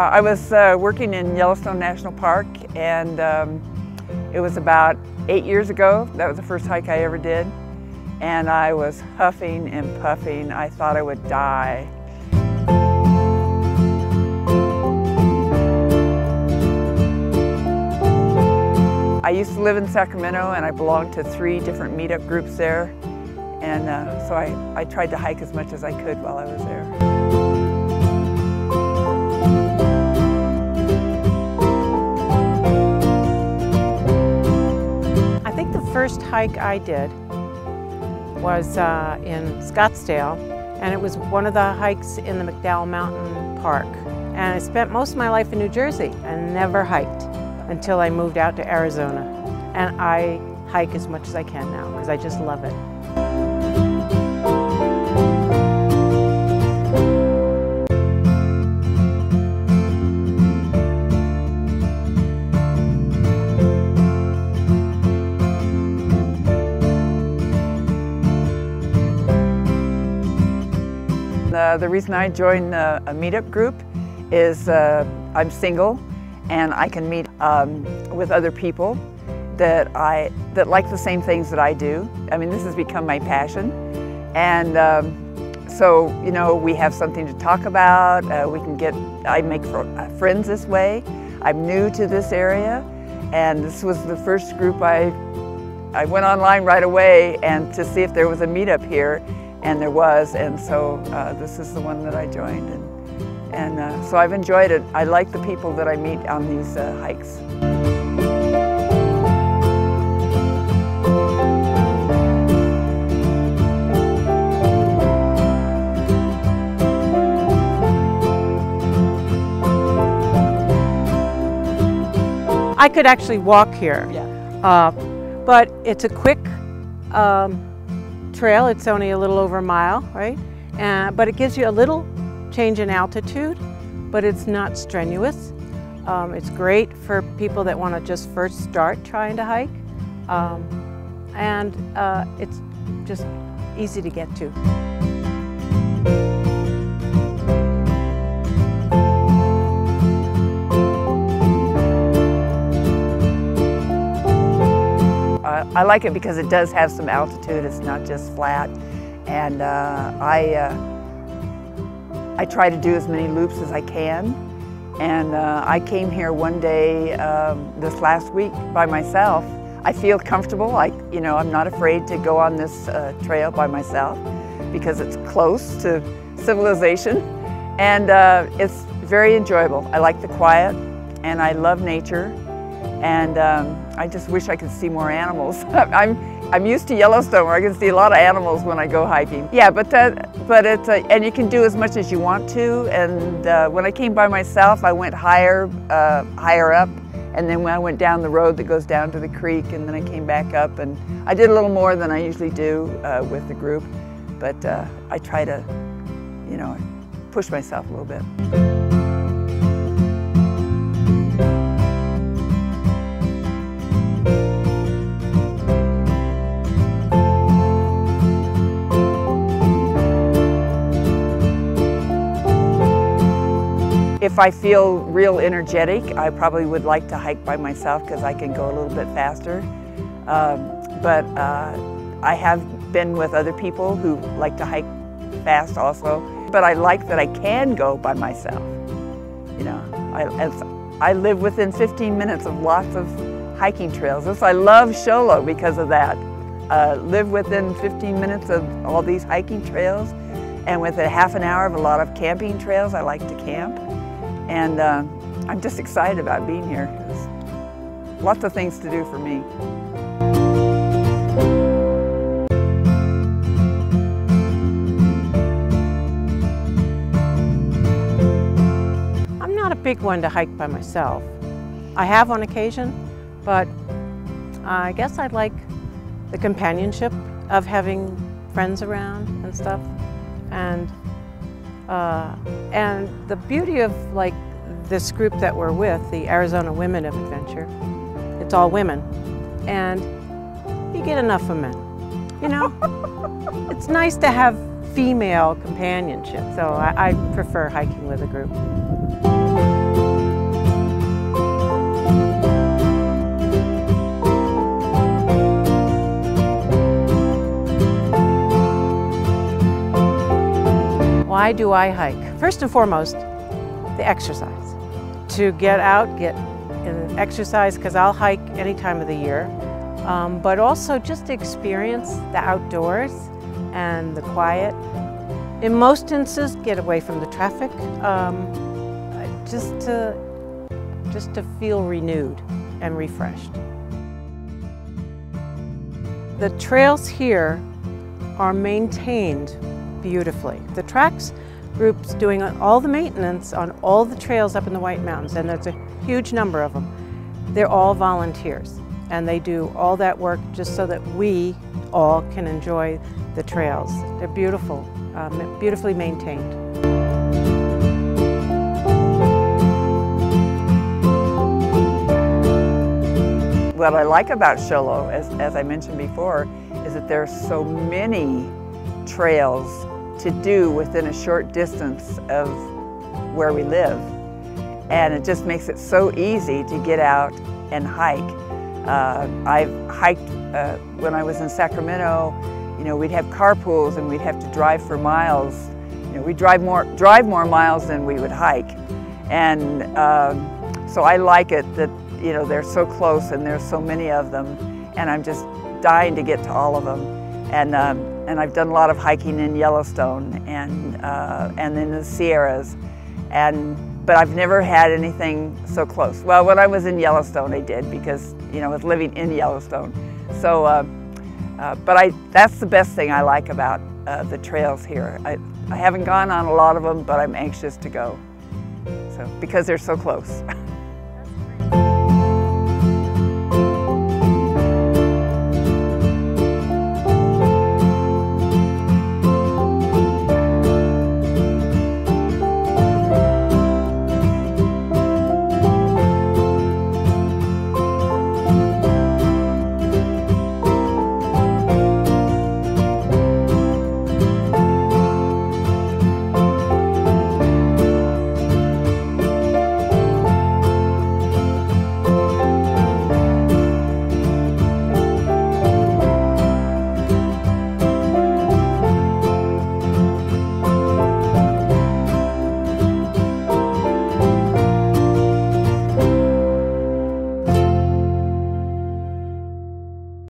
I was working in Yellowstone National Park, and it was about 8 years ago. That was the first hike I ever did. And I was huffing and puffing. I thought I would die. I used to live in Sacramento, and I belonged to 3 different meetup groups there. And so I tried to hike as much as I could while I was there. I think the first hike I did was in Scottsdale, and it was one of the hikes in the McDowell Mountain Park. And I spent most of my life in New Jersey and never hiked until I moved out to Arizona. And I hike as much as I can now because I just love it. The reason I joined a meetup group is I'm single, and I can meet with other people that like the same things that I do. I mean, this has become my passion, and so you know, we have something to talk about. I make friends this way. I'm new to this area, and this was the first group I went online right away and to see if there was a meetup here. And there was, and so this is the one that I joined, and so I've enjoyed it. I like the people that I meet on these hikes. I could actually walk here, yeah. But it's a quick trail. It's only a little over a mile, right? But it gives you a little change in altitude, but it's not strenuous. It's great for people that want to just first start trying to hike, and it's just easy to get to. I like it because it does have some altitude. It's not just flat, and I try to do as many loops as I can. And I came here one day this last week by myself. I feel comfortable. I'm not afraid to go on this trail by myself because it's close to civilization, and it's very enjoyable. I like the quiet, and I love nature. And I just wish I could see more animals. I'm used to Yellowstone, where I can see a lot of animals when I go hiking. Yeah, but it's and you can do as much as you want to. And when I came by myself, I went higher up, and then when I went down the road that goes down to the creek, and then I came back up, and I did a little more than I usually do with the group. But I try to, push myself a little bit. If I feel real energetic, I probably would like to hike by myself because I can go a little bit faster. But I have been with other people who like to hike fast also. But I like that I can go by myself. I live within 15 minutes of lots of hiking trails. I love Show Low because of that. Live within 15 minutes of all these hiking trails, and within half an hour of a lot of camping trails. I like to camp. And I'm just excited about being here. There's lots of things to do for me. I'm not a big one to hike by myself. I have on occasion, but I guess I like the companionship of having friends around and stuff. And the beauty of this group that we're with, the Arizona Women of Adventure, it's all women, and you get enough of men. It's nice to have female companionship, so I prefer hiking with a group. Why do I hike? First and foremost, the exercise. To get out, get in exercise, because I'll hike any time of the year, but also just to experience the outdoors and the quiet. In most instances, get away from the traffic, just to feel renewed and refreshed. The trails here are maintained beautifully. The tracks group's doing all the maintenance on all the trails up in the White Mountains, and there's a huge number of them. They're all volunteers, and they do all that work just so that we all can enjoy the trails. They're beautiful, beautifully maintained. What I like about Show Low, as I mentioned before, is that there are so many trails to do within a short distance of where we live. And it just makes it so easy to get out and hike. I've hiked when I was in Sacramento. You know, we'd have carpools and we'd have to drive for miles. You know, we'd drive more miles than we would hike. And so I like it that, you know, they're so close and there's so many of them, and I'm just dying to get to all of them. And I've done a lot of hiking in Yellowstone and in the Sierras, but I've never had anything so close. Well, when I was in Yellowstone, I did, because, you know, I was living in Yellowstone. So, that's the best thing I like about the trails here. I haven't gone on a lot of them, but I'm anxious to go, so because they're so close.